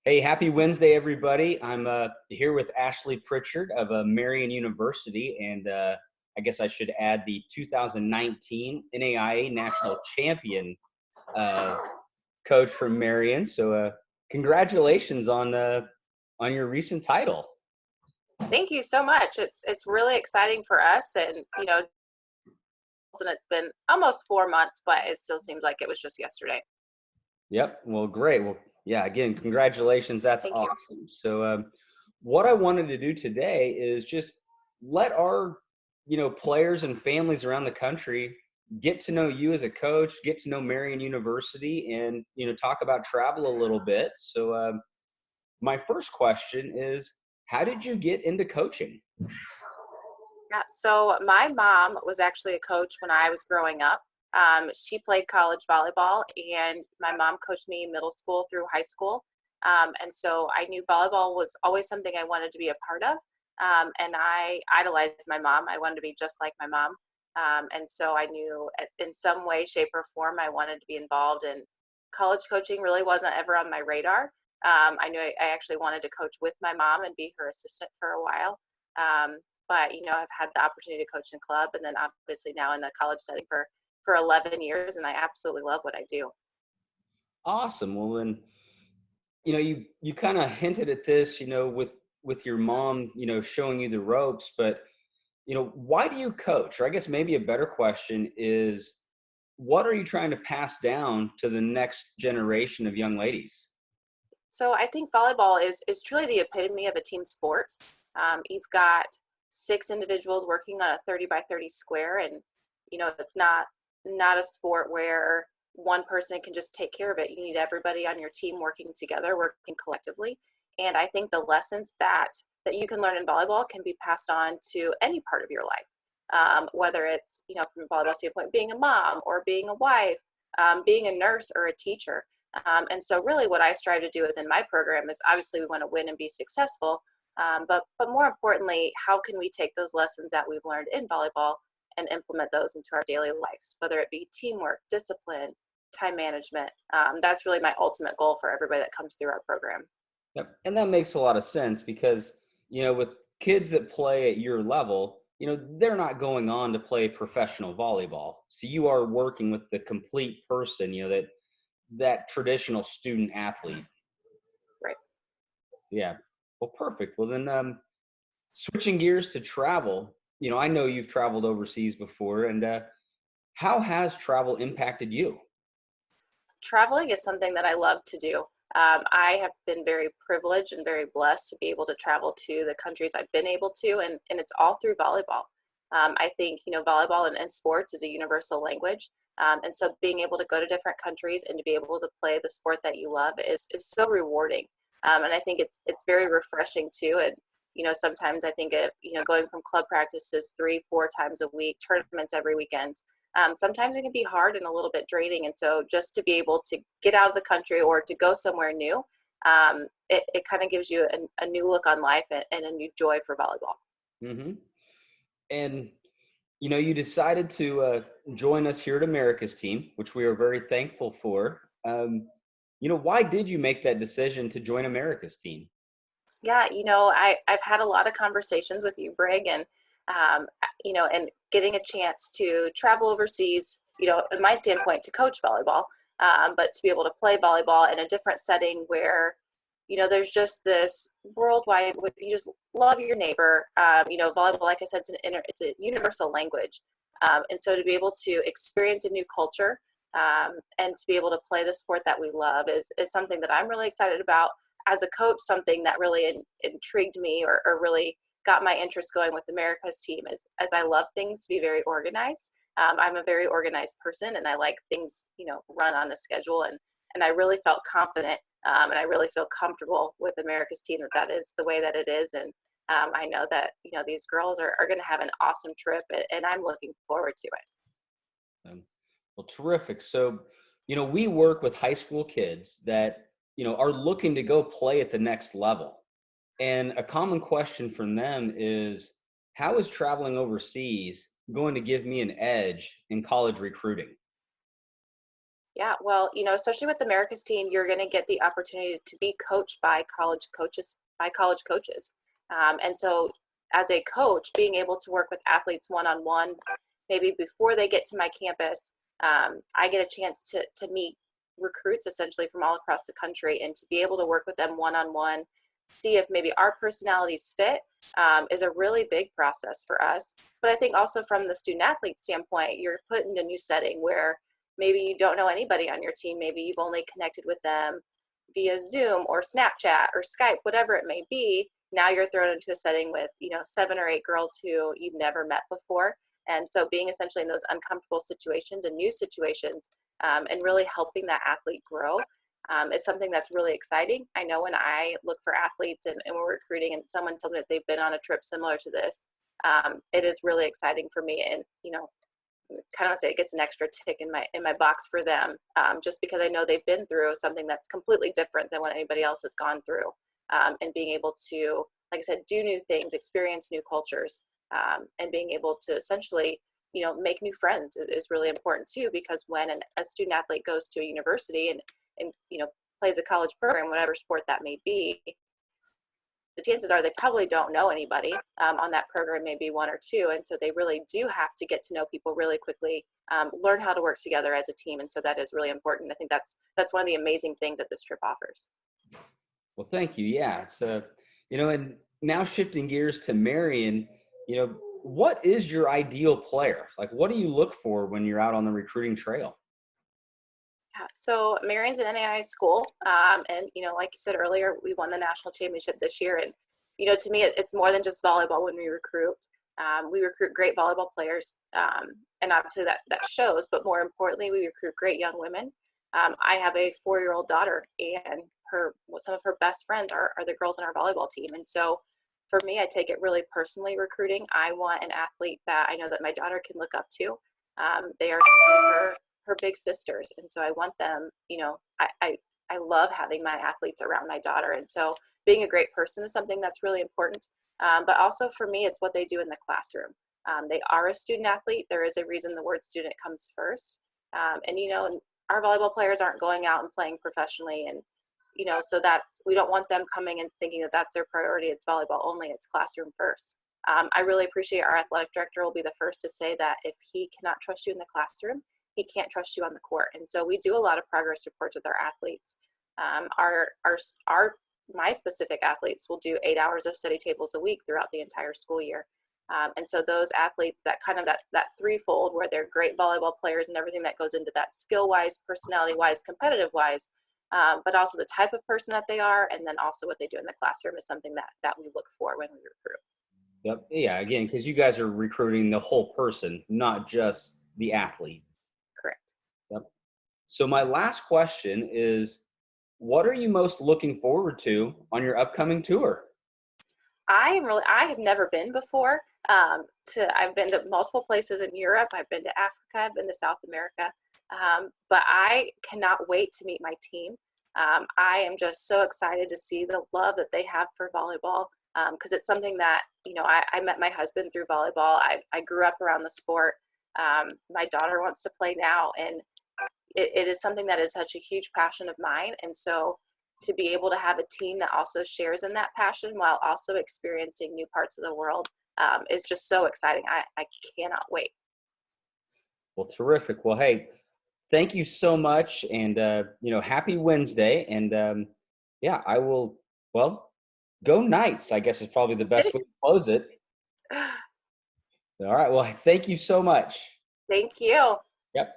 Hey, happy Wednesday, everybody. I'm here with Ashlee Pritchard of Marian University, and I guess I should add the 2019 NAIA National Champion uh, coach from Marian. So, congratulations on your recent title. Thank you so much. It's really exciting for us, and it's been almost 4 months, but it still seems like it was just yesterday. Yep. Well, great. Well, yeah. Again, congratulations. That's Thank you. awesome. So, what I wanted to do today is just let our, players and families around the country get to know you as a coach, get to know Marian University, and talk about travel a little bit. So, my first question is, how did you get into coaching? Yeah, so my mom was actually a coach when I was growing up. She played college volleyball, and my mom coached me middle school through high school. And so I knew volleyball was always something I wanted to be a part of. And I idolized my mom. I wanted to be just like my mom. And so I knew in some way, shape, or form, I wanted to be involved. And college coaching really wasn't ever on my radar. I knew I actually wanted to coach with my mom and be her assistant for a while. Um, but I've had the opportunity to coach in club, and then obviously now in the college setting for 11 years, and I absolutely love what I do. Awesome. Well, then, you kind of hinted at this, with your mom, showing you the ropes, but why do you coach? Or I guess maybe a better question is, what are you trying to pass down to the next generation of young ladies? So I think volleyball is truly the epitome of a team sport. You've got six individuals working on a 30 by 30 square, and it's not a sport where one person can just take care of it. You need everybody on your team working together, working collectively. And I think the lessons that you can learn in volleyball can be passed on to any part of your life, whether it's from a volleyball standpoint, being a mom or being a wife, being a nurse or a teacher. And so really what I strive to do within my program is, obviously we want to win and be successful, but more importantly, how can we take those lessons that we've learned in volleyball and implement those into our daily lives, whether it be teamwork, discipline, time management. That's really my ultimate goal for everybody that comes through our program. Yep. And that makes a lot of sense because, with kids that play at your level, they're not going on to play professional volleyball. So you are working with the complete person, that traditional student athlete. Right. Yeah. Well, perfect. Well, then, switching gears to travel, I know you've traveled overseas before, and how has travel impacted you? Traveling is something that I love to do. I have been very privileged and very blessed to be able to travel to the countries I've been able to, and it's all through volleyball. I think, volleyball and sports is a universal language. And so being able to go to different countries and to be able to play the sport that you love is so rewarding. And I think it's very refreshing too. And, sometimes I think going from club practices 3-4 times a week, tournaments every weekend, sometimes it can be hard and a little bit draining. And so just to be able to get out of the country or to go somewhere new, it kind of gives you a new look on life and a new joy for volleyball. Hmm. And, you decided to join us here at America's team, which we are very thankful for. Why did you make that decision to join America's team? Yeah, I've had a lot of conversations with you, Brig, and and getting a chance to travel overseas, in my standpoint, to coach volleyball, but to be able to play volleyball in a different setting where, there's just this worldwide, you just love your neighbor. Volleyball, like I said, it's a universal language. And so to be able to experience a new culture, and to be able to play the sport that we love is something that I'm really excited about. As a coach, something that really intrigued me or really got my interest going with America's team is, as I love things to be very organized. I'm a very organized person, and I like things, run on a schedule. And I really felt confident, and I really feel comfortable with America's team that is the way that it is. And I know that, these girls are going to have an awesome trip, and I'm looking forward to it. Well, terrific. So, we work with high school kids that, are looking to go play at the next level. And a common question from them is, how is traveling overseas going to give me an edge in college recruiting? Yeah, well, especially with America's team, you're going to get the opportunity to be coached by college coaches. And so as a coach, being able to work with athletes one-on-one, maybe before they get to my campus, I get a chance to meet recruits essentially from all across the country, and to be able to work with them one-on-one, see if maybe our personalities fit, is a really big process for us. But I think also from the student athlete standpoint, you're put in a new setting where maybe you don't know anybody on your team. Maybe you've only connected with them via Zoom or Snapchat or Skype, whatever it may be. Now you're thrown into a setting with, 7 or 8 girls who you've never met before. And so being essentially in those uncomfortable situations and new situations, and really helping that athlete grow, is something that's really exciting. I know when I look for athletes and we're recruiting and someone told me that they've been on a trip similar to this, it is really exciting for me. And, kind of say it gets an extra tick in my box for them, just because I know they've been through something that's completely different than what anybody else has gone through, and being able to, like I said, do new things, experience new cultures, and being able to essentially, make new friends is really important too, because when a student athlete goes to a university and plays a college program, whatever sport that may be, the chances are they probably don't know anybody on that program, maybe 1 or 2. And so they really do have to get to know people really quickly, learn how to work together as a team. And so that is really important. I think that's one of the amazing things that this trip offers. Well, thank you. Yeah, it's and now shifting gears to Marian, what is your ideal player? Like, what do you look for when you're out on the recruiting trail? Yeah, so Marian's an NAIA school, and like you said earlier, we won the national championship this year, and to me, it's more than just volleyball when we recruit. We recruit great volleyball players, and obviously that shows. But more importantly, we recruit great young women. I have a 4-year-old daughter, and some of her best friends are the girls in our volleyball team, and so for me, I take it really personally recruiting. I want an athlete that I know that my daughter can look up to. They are essentially her big sisters, and so I want them, I love having my athletes around my daughter, and so being a great person is something that's really important, but also for me, it's what they do in the classroom. They are a student athlete. There is a reason the word student comes first, and our volleyball players aren't going out and playing professionally, and so we don't want them coming and thinking that that's their priority. It's volleyball only. It's classroom first. I really appreciate our athletic director will be the first to say that if he cannot trust you in the classroom, he can't trust you on the court. And so we do a lot of progress reports with our athletes. My specific athletes will do 8 hours of study tables a week throughout the entire school year. And so those athletes that kind of that threefold, where they're great volleyball players and everything that goes into that skill-wise, personality-wise, competitive-wise, but also the type of person that they are, and then also what they do in the classroom is something that we look for when we recruit. Yep. Yeah. Again, because you guys are recruiting the whole person, not just the athlete. Correct. Yep. So my last question is, what are you most looking forward to on your upcoming tour? I have never been before. I've been to multiple places in Europe. I've been to Africa. I've been to South America. But I cannot wait to meet my team. I am just so excited to see the love that they have for volleyball, because it's something that, I met my husband through volleyball. I grew up around the sport. My daughter wants to play now, and it is something that is such a huge passion of mine. And so to be able to have a team that also shares in that passion while also experiencing new parts of the world, is just so exciting. I cannot wait. Well, terrific. Well, hey, thank you so much. And, happy Wednesday. And yeah, I will, go Knights, I guess is probably the best way to close it. All right. Well, thank you so much. Thank you. Yep.